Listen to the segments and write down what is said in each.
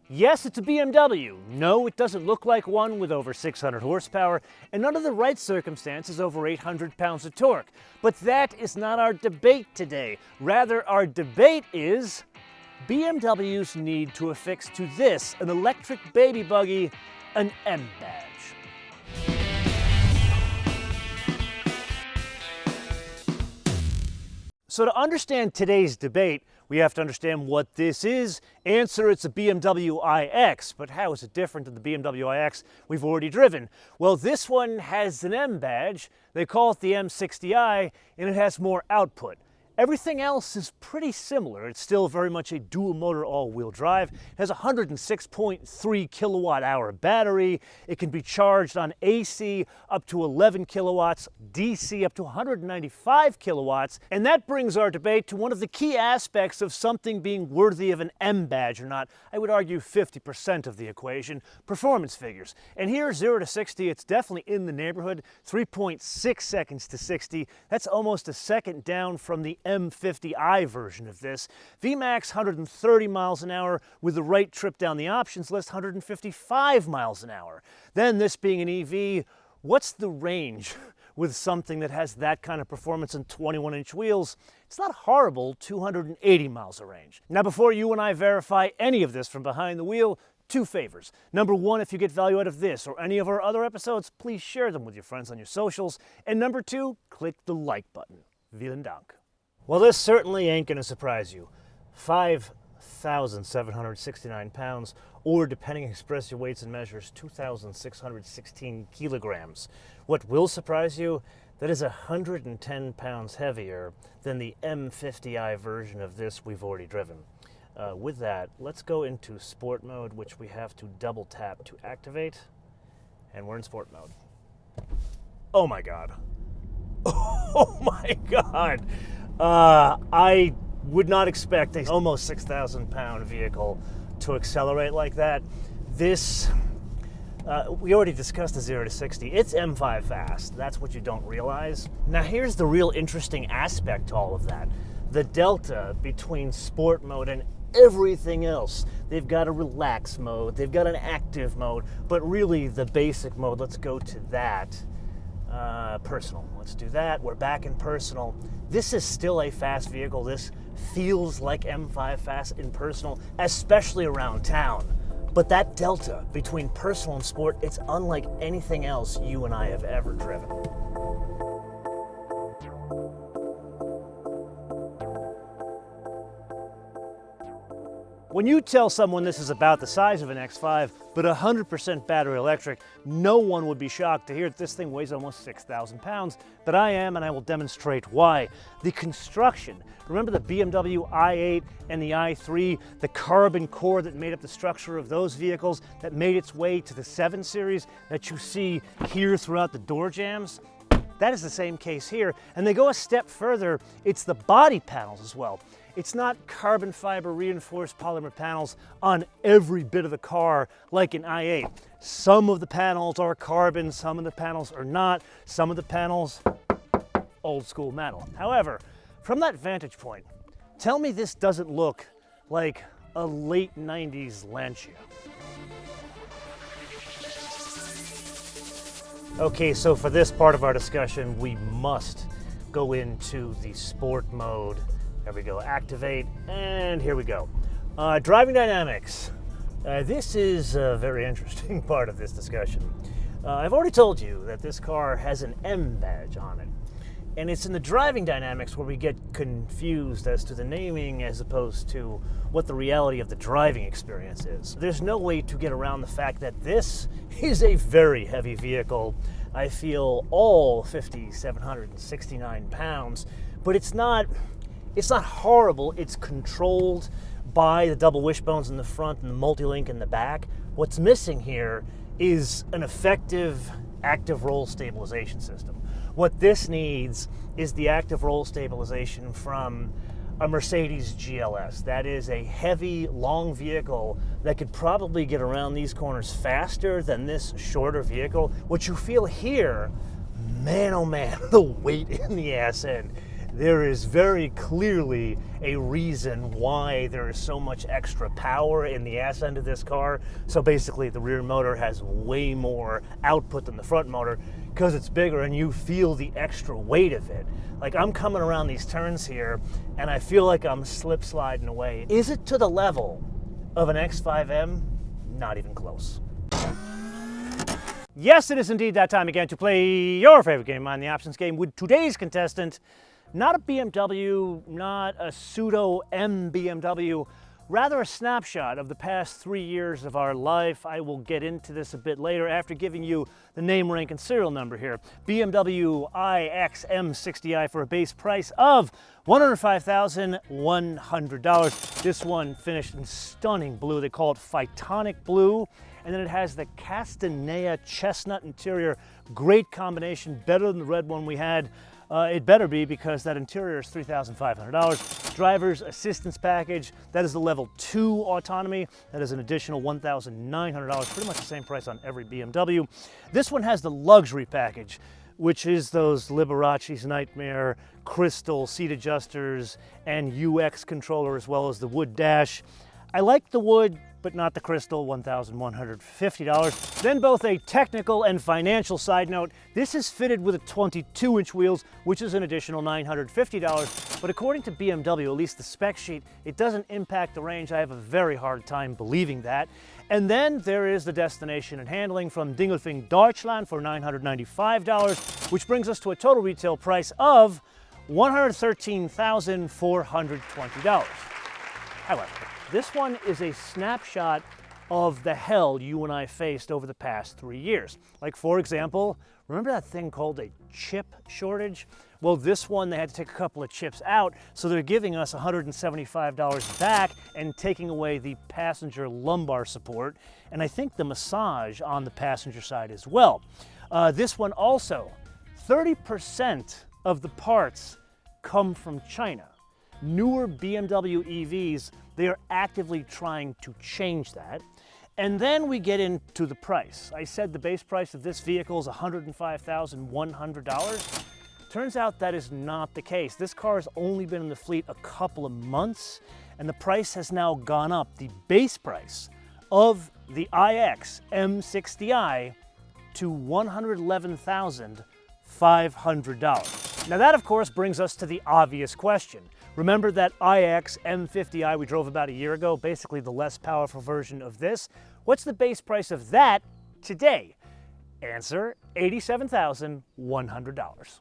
Yes, it's a BMW. No, it doesn't look like one with over 600 horsepower, and under the right circumstances over 800 pounds of torque. But that is not our debate today. Rather, our debate is BMW's need to affix to this, an electric baby buggy, an M badge. So to understand today's debate, we have to understand what this is. Answer, it's a BMW iX. But how is it different than the BMW iX we've already driven? Well, this one has an M badge. They call it the M60i, and it has more output. Everything else is pretty similar. It's still very much a dual motor all-wheel drive. It has a 106.3 kilowatt hour battery. It can be charged on AC up to 11 kilowatts, DC up to 195 kilowatts. And that brings our debate to one of the key aspects of something being worthy of an M badge or not. I would argue 50% of the equation, performance figures. And here, 0 to 60, it's definitely in the neighborhood. 3.6 seconds to 60. That's almost a second down from the M50i version of this. VMAX 130 miles an hour with the right trip down the options list, 155 miles an hour. Then this being an EV, what's the range with something that has that kind of performance and 21-inch wheels? It's not horrible, 280 miles of range. Now before you and I verify any of this from behind the wheel, two favors. Number one, if you get value out of this or any of our other episodes, please share them with your friends on your socials. And number two, click the like button. Vielen Dank. Well, this certainly ain't going to surprise you. 5,769 pounds, or depending express your weights and measures, 2,616 kilograms. What will surprise you, that is 110 pounds heavier than the M50i version of this we've already driven. With that, let's go into sport mode, which we have to double tap to activate, and we're in sport mode. Oh my God. Oh my God. I would not expect a almost 6,000 pound vehicle to accelerate like that. This, we already discussed the 0 to 60. It's M5 fast. That's what you don't realize. Now here's the real interesting aspect to all of that. The delta between sport mode and everything else. They've got a relax mode, they've got an active mode, but really the basic mode, let's go to that. Personal. Let's do that. We're back in personal. This is still a fast vehicle. This feels like M5 fast in personal, especially around town. But that delta between personal and sport, it's unlike anything else you and I have ever driven. When you tell someone this is about the size of an X5, but 100% battery electric, no one would be shocked to hear that this thing weighs almost 6,000 pounds, but I am, and I will demonstrate why. The construction, remember the BMW i8 and the i3, the carbon core that made up the structure of those vehicles that made its way to the 7 Series that you see here throughout the door jambs? That is the same case here, and they go a step further, it's the body panels as well. It's not carbon fiber reinforced polymer panels on every bit of the car like an i8. Some of the panels are carbon, some of the panels are not, some of the panels, old school metal. However, from that vantage point, tell me this doesn't look like a late 90s Lancia. Okay, so for this part of our discussion, we must go into the sport mode. There we go, activate, and here we go. Driving dynamics. This is a very interesting part of this discussion. I've already told you that this car has an M badge on it. And it's in the driving dynamics where we get confused as to the naming as opposed to what the reality of the driving experience is. There's no way to get around the fact that this is a very heavy vehicle. I feel all 5,769 pounds, but it's not horrible. It's controlled by the double wishbones in the front and the multi-link in the back. What's missing here is an effective active roll stabilization system. What this needs is the active roll stabilization from a Mercedes GLS. That is a heavy, long vehicle that could probably get around these corners faster than this shorter vehicle. What you feel here, man oh man, the weight in the ass end. there is very clearly a reason why there is so much extra power in the ass end of this car. So basically the rear motor has way more output than the front motor because it's bigger, and you feel the extra weight of it. Like, I'm coming around these turns here and I feel like I'm slip sliding away. Is it to the level of an X5M? Not even close. Yes, it is indeed that time again to play your favorite game on the options game with today's contestant. Not a BMW, not a pseudo M BMW, rather a snapshot of the past 3 years of our life. I will get into this a bit later after giving you the name, rank, and serial number here. BMW iX M60i for a base price of $105,100. This one finished in stunning blue. They call it Phytonic Blue. And then it has the Castanea chestnut interior. Great combination, better than the red one we had. It better be, because that interior is $3,500. Driver's assistance package, that is the level 2 autonomy. That is an additional $1,900, pretty much the same price on every BMW. This one has the luxury package, which is those Liberace's Nightmare crystal seat adjusters and UX controller, as well as the wood dash. I like the wood, but not the crystal, $1,150. Then both a technical and financial side note, this is fitted with a 22-inch wheels, which is an additional $950. But according to BMW, at least the spec sheet, it doesn't impact the range. I have a very hard time believing that. And then there is the destination and handling from Dingelfing, Deutschland for $995, which brings us to a total retail price of $113,420. However, this one is a snapshot of the hell you and I faced over the past 3 years. Like, for example, remember that thing called a chip shortage? Well, this one, they had to take a couple of chips out, so they're giving us $175 back and taking away the passenger lumbar support, and I think the massage on the passenger side as well. This one also, 30% of the parts come from China. Newer BMW EVs, they are actively trying to change that. And then we get into the price. I said the base price of this vehicle is $105,100. Turns out that is not the case. This car has only been in the fleet a couple of months, and the price has now gone up. The base price of the iX M60i to $111,500. Now that, of course, brings us to the obvious question. Remember that iX M50i we drove about a year ago, basically the less powerful version of this? What's the base price of that today? Answer, $87,100.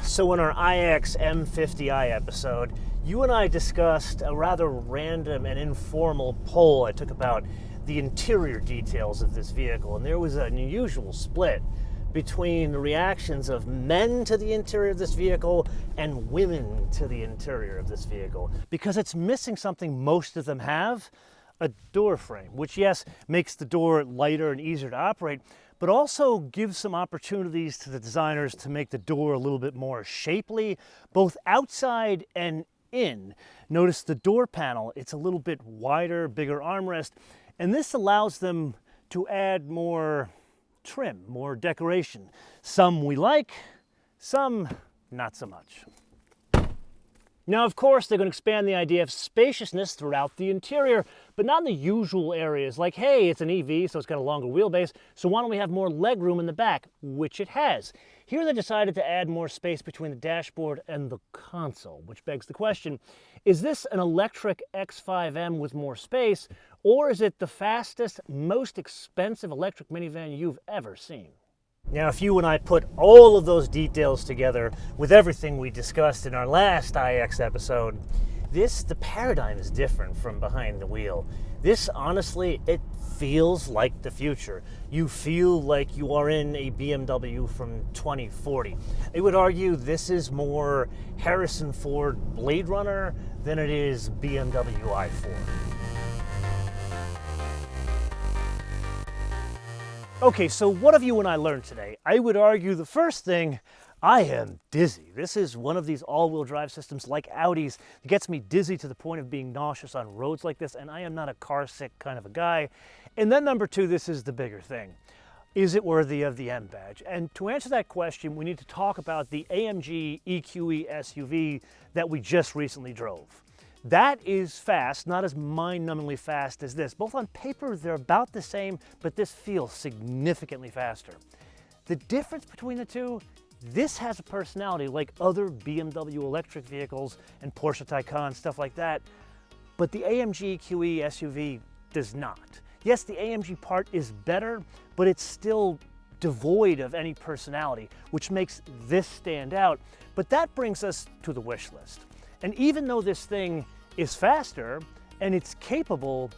So in our iX M50i episode, you and I discussed a rather random and informal poll I took about the interior details of this vehicle, and there was an unusual split between the reactions of men to the interior of this vehicle and women to the interior of this vehicle, because it's missing something most of them have, a door frame, which, yes, makes the door lighter and easier to operate, but also gives some opportunities to the designers to make the door a little bit more shapely, both outside and in. Notice the door panel, it's a little bit wider, bigger armrest, and this allows them to add more trim, more decoration. Some we like, some not so much. Now, of course, they're going to expand the idea of spaciousness throughout the interior, but not in the usual areas, like, hey, it's an EV, so it's got a longer wheelbase, so why don't we have more legroom in the back, which it has. Here they decided to add more space between the dashboard and the console, which begs the question, is this an electric X5M with more space, or is it the fastest, most expensive electric minivan you've ever seen? Now, if you and I put all of those details together with everything we discussed in our last iX episode, the paradigm is different from behind the wheel. This, honestly, it feels like the future. You feel like you are in a BMW from 2040. I would argue this is more Harrison Ford Blade Runner than it is BMW i4. Okay, so what have you and I learned today? I would argue the first thing, I am dizzy. This is one of these all-wheel drive systems like Audi's that gets me dizzy to the point of being nauseous on roads like this, and I am not a car-sick kind of a guy. And then number two, this is the bigger thing. Is it worthy of the M badge? And to answer that question, we need to talk about the AMG EQE SUV that we just recently drove. That is fast, not as mind-numbingly fast as this. Both on paper, they're about the same, but this feels significantly faster. The difference between the two, this has a personality like other BMW electric vehicles and Porsche Taycan, stuff like that, but the AMG EQE SUV does not. Yes, the AMG part is better, but it's still devoid of any personality, which makes this stand out. But that brings us to the wish list. And even though this thing is faster and it's capable,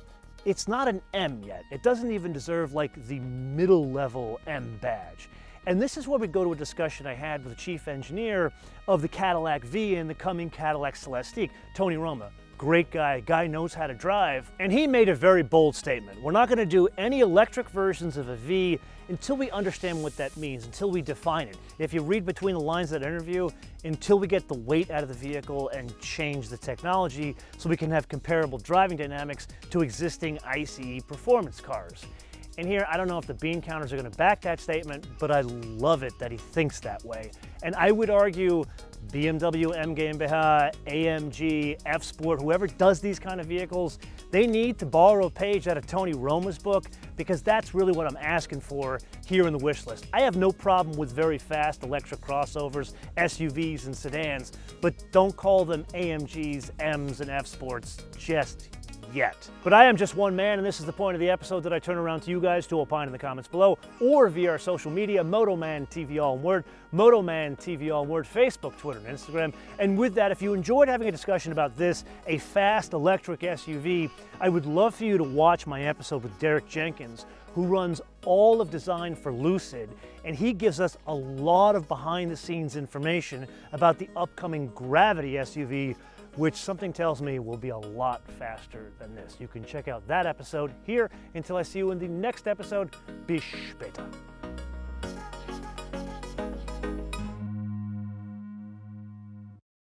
it's not an M yet. It doesn't even deserve like the middle level M badge. And this is where we go to a discussion I had with the chief engineer of the Cadillac V and the coming Cadillac Celestiq, Tony Roma. Great guy knows how to drive, and he made a very bold statement. We're not going to do any electric versions of a V until we understand what that means, until we define it. If you read between the lines of that interview, until we get the weight out of the vehicle and change the technology so we can have comparable driving dynamics to existing ICE performance cars. And here, I don't know if the bean counters are going to back that statement, but I love it that he thinks that way. And I would argue BMW, M GmbH, AMG, F Sport, whoever does these kind of vehicles, they need to borrow a page out of Tony Roma's book, because that's really what I'm asking for here in the wish list. I have no problem with very fast electric crossovers, SUVs and sedans, but don't call them AMGs, M's and F Sports just yet. But I am just one man, and this is the point of the episode that I turn around to you guys to opine in the comments below or via our social media, MotoMan TV all in word, MotoMan TV all in word, Facebook, Twitter, and Instagram. And with that, if you enjoyed having a discussion about this, a fast electric SUV, I would love for you to watch my episode with Derek Jenkins, who runs all of design for Lucid, and he gives us a lot of behind-the-scenes information about the upcoming Gravity SUV, which something tells me will be a lot faster than this. You can check out that episode here. Until I see you in the next episode, bis später.